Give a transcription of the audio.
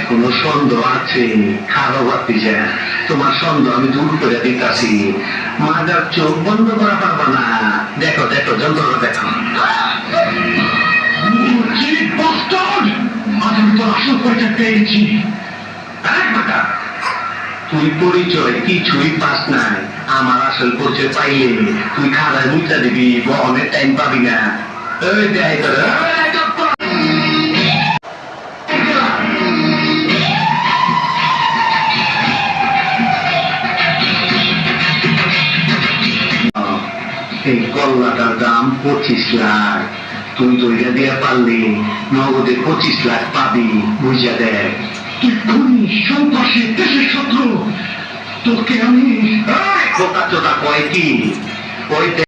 এখনো সন্দেহ আছে, খারাপ ভাবতেছে। তোমার সন্দেহ আমি দূর করে দিতেছি। মাদার চোখ বন্ধ করা পারবা না। দেখো দেখো, যন্ত্রটা দেখো। আসল পরিচয় পেয়েছি। তুই পরিচয় কিছুই পাস নাই। আমার আসল পরিচয় পাইলে তুই খারায় মুচা দিবি, বহনের টাইম পাবি না। ওই দেখ এই কল্লাটার দাম 25 লাখ। তুই তো এটা দিয়ে পারলি নগদে 25 লাখ পাবি, বুঝা দেখ। তুই খুনি, সন্ত্রাসী, দেশের শত্রু। তোকে আমি বোকা চোদা কয় কি?